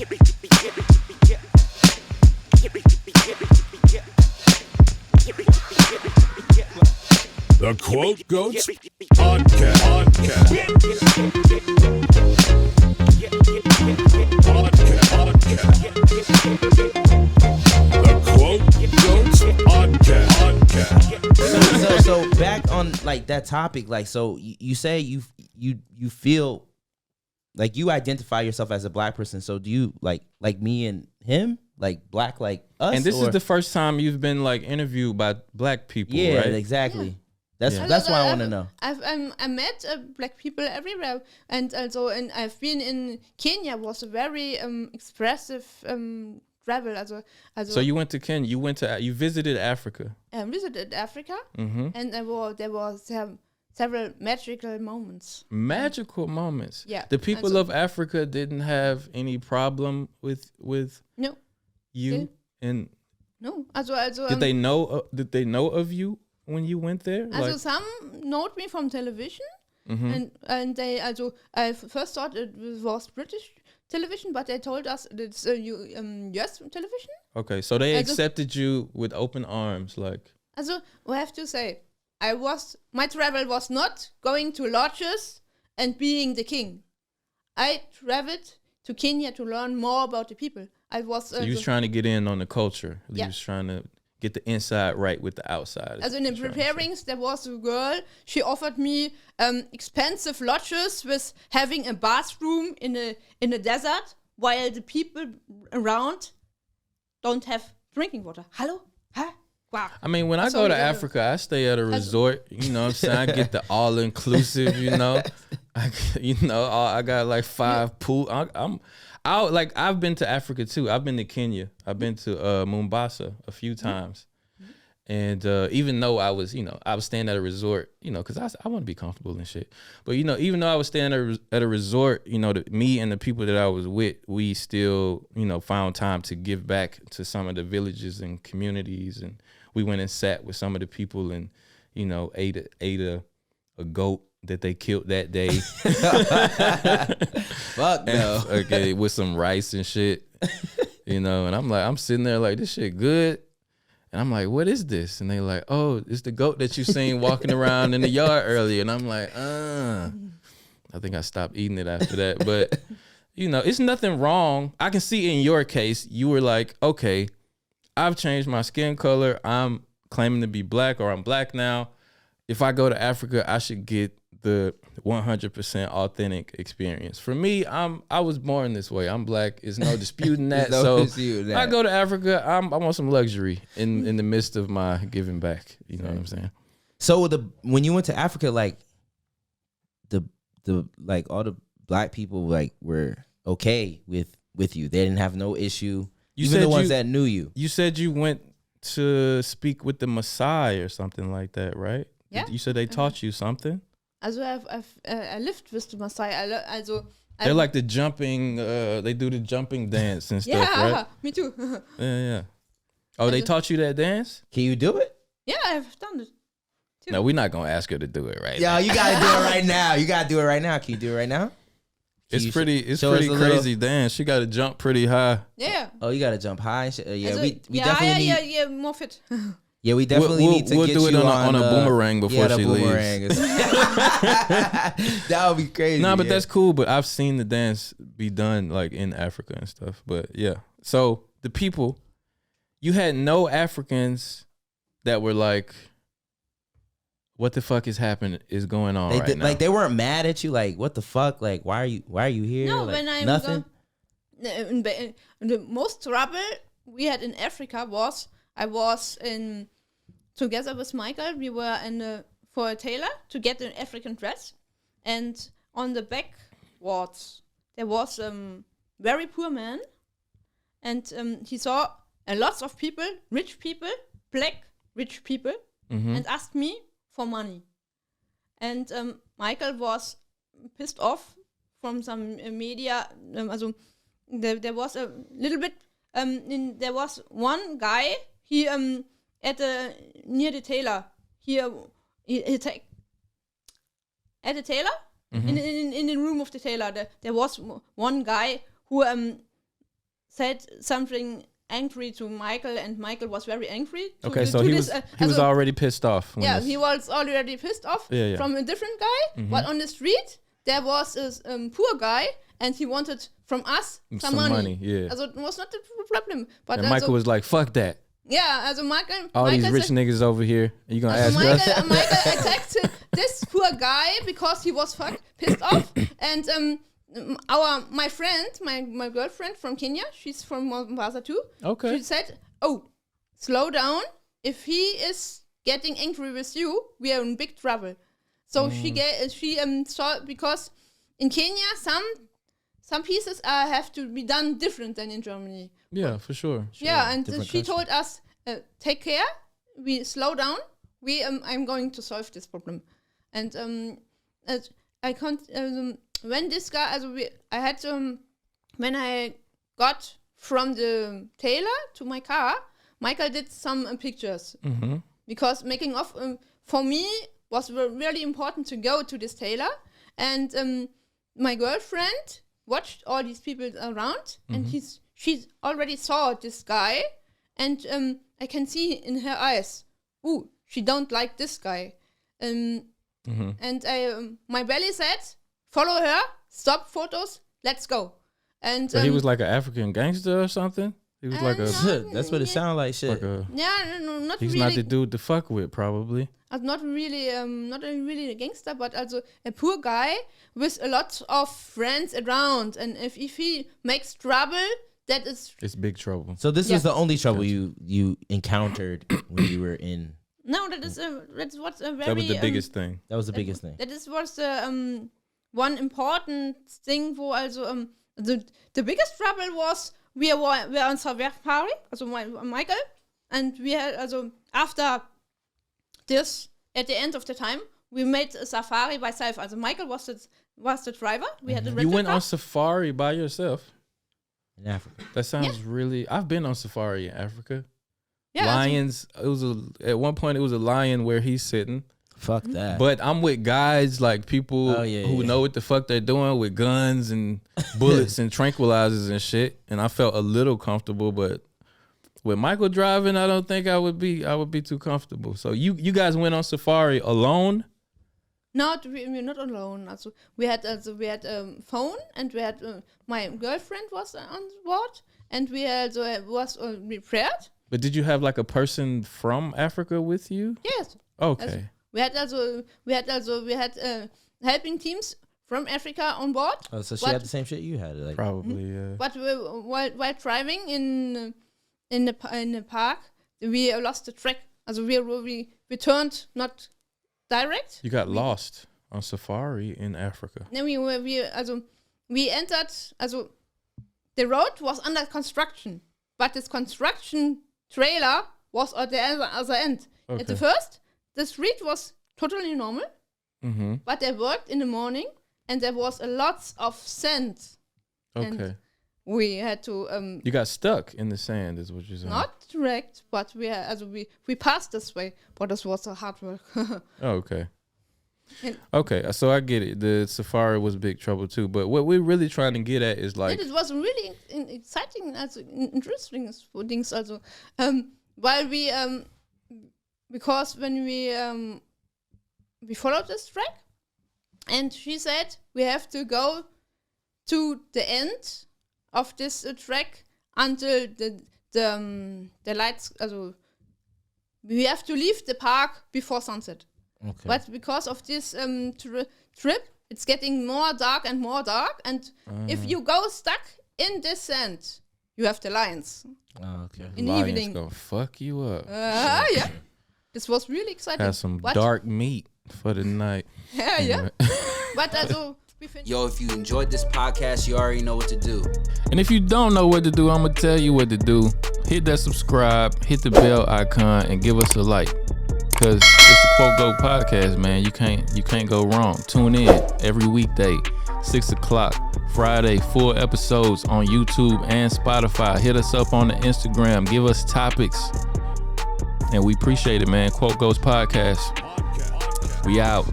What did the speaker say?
The Quote Goats Podcast. The Quote Goats Podcast. So back on like that topic, like so you say you feel like you identify yourself as a black person. So do you like me and him, like black like us? And this is the first time you've been like interviewed by black people, yeah, right? exactly. Yeah. That's why I want to know. I met black people everywhere, and also I've been in Kenya. Was a very expressive travel. Also so you went to Kenya. You visited Africa. Visited Africa, and there were several magical moments. Magical moments. Yeah. The people of Africa didn't have any problem with no you and no. Also did they know of you when you went there? Also some know me from television, and they I first thought it was British television, but they told us it's US television. Okay, so they accepted you with open arms, like. Also, I have to say, my travel was not going to lodges and being the king. I traveled to Kenya to learn more about the people. I was. So you was trying to get in on the culture. Yeah. You was trying to get the inside right with the outside. As in the preparings, there was a girl. She offered me expensive lodges with having a bathroom in a desert, while the people around don't have drinking water. Hello? Huh? Wow. I mean, when I go to Africa, I stay at a resort. You know what I'm saying? I get the all-inclusive, you know. I got like 5 pool. I've been to Africa too. I've been to Kenya. I've been to Mombasa a few times. And even though I was staying at a resort, because I want to be comfortable and shit. But, even though I was staying at a resort, me and the people that I was with, we still, found time to give back to some of the villages and communities. And we went and sat with some of the people and, ate a goat that they killed that day. Fuck no. Okay, with some rice and shit, and I'm sitting there like, this shit good. And I'm like, what is this? And they like, oh, it's the goat that you seen walking around in the yard earlier. And I'm like, I think I stopped eating it after that. But, it's nothing wrong. I can see in your case, you were like, okay, I've changed my skin color. I'm claiming to be black, or I'm black now. If I go to Africa, I should get the 100% authentic experience. For me, I was born this way. I'm black. There's no disputing that. I go to Africa, I want some luxury in the midst of my giving back. You know what I'm saying? So when you went to Africa, like the all the black people like were okay with you. They didn't have no issue. Even the ones that knew you. You said you went to speak with the Maasai or something like that, right? Yeah. You said they taught you something? Also, I lived with the Maasai. They're like the jumping. They do the jumping dance and stuff, yeah, right? Me too. Yeah. Oh, they taught you that dance? Can you do it? Yeah, I've done it too. No, we're not gonna ask her to do it right now. Yeah, you gotta do it right now. You gotta do it right now. Can you do it right now? It's pretty crazy dance. She got to jump pretty high. Yeah. Oh, you gotta jump high. Yeah, we definitely need more fit. Yeah, we definitely need to get do it you on a boomerang before she leaves. That would be crazy. Nah, but that's cool. But I've seen the dance be done like in Africa and stuff. But yeah, so the people, you had no Africans that were like, what the fuck is going on right now? Like they weren't mad at you. Like, what the fuck? Like, why are you here? No, like, when I'm nothing. The most trouble we had in Africa was I was together with Michael. We were for a tailor to get an African dress, and on the back wards there was very poor man, and he saw a lots of people, rich people, black rich people, and asked me for money, and Michael was pissed off from some media. There was a little bit. There was one guy. He near the tailor. He at the tailor in the room of the tailor. There was one guy who said something angry to Michael, and Michael was very angry. Okay, so he was already pissed off. Yeah, he was already pissed off from a different guy. But on the street, there was a poor guy, and he wanted from us some money. Yeah. Also, it was not the problem. But and Michael was like, "Fuck that." Yeah, also Michael. All Michael these rich niggas over here. Are you gonna ask us? Michael attacked this poor guy because he was pissed off, and my friend, my girlfriend from Kenya, she's from Mombasa too. Okay. She said, "Oh, slow down. If he is getting angry with you, we are in big trouble." So she saw, because in Kenya some pieces have to be done different than in Germany. Yeah, for sure. Yeah, and she told us, take care. We slow down. I'm going to solve this problem, and I can't. When this guy, when I got from the tailor to my car, Michael did some pictures because making off for me was really important to go to this tailor, and my girlfriend watched all these people around, and she already saw this guy, and I can see in her eyes, she don't like this guy, and my belly said, follow her, stop photos, let's go. And so he was like an African gangster or something? He was like that's what it sounded like, shit. Like not he's really. not the dude to fuck with, probably. Not really a gangster, but also a poor guy with a lot of friends around. And if he makes trouble, it's big trouble. So this is the only trouble you encountered when you were in. No, that's what's a very. That was the biggest thing. That was the biggest thing. That was the one important thing. Wo also the biggest trouble was we were on safari, also Michael, and we had after this, at the end of the time, we made a safari by self. Also Michael was the driver. We had the rental You went car. on safari by yourself In Africa. That sounds really. I've been on safari in Africa. Yeah, Lions. At one point it was a lion where he's sitting. Fuck that. But I'm with guys like people who know what the fuck they're doing with guns and bullets and tranquilizers and shit. And I felt a little comfortable, but with Michael driving, I don't think I would be too comfortable. So you guys went on safari alone? We're not alone. We had phone, and we had my girlfriend was on board, and we was prepared. But did you have like a person from Africa with you? Yes. Okay. We had helping teams from Africa on board. Oh, so she had the same shit you had, like probably, yeah. But while driving in the park, we lost the track. Also we turned not direct. You got lost on safari in Africa. Then we entered. Also the road was under construction, but this construction trailer was at the other end. Okay. At the first, the street was totally normal, but they worked in the morning, and there was a lot of sand. Okay. And we had to. You got stuck in the sand, is what you're saying. Not direct, but we passed this way, but this was a hard work. Okay. Okay, so I get it. The safari was big trouble too, but what we're really trying to get at is like it was really exciting, interesting things. Also, while we because when we followed this track, and she said we have to go to the end of this track until the lights. Also, we have to leave the park before sunset. Okay. But because of this trip, it's getting more dark and more dark. And if you go stuck in this sand, you have the lions. Oh, okay. In the lions evening. gonna fuck you up. Yeah. This was really exciting. Have some dark meat for the night. Yeah. But Yo, if you enjoyed this podcast, you already know what to do. And if you don't know what to do, I'm gonna tell you what to do. Hit that subscribe, hit the bell icon, and give us a like. Cause it's the Quote Go podcast, man. You can't go wrong. Tune in every weekday, 6:00, Friday, full episodes on YouTube and Spotify. Hit us up on the Instagram. Give us topics. And we appreciate it, man. Quote Goes podcast. We out.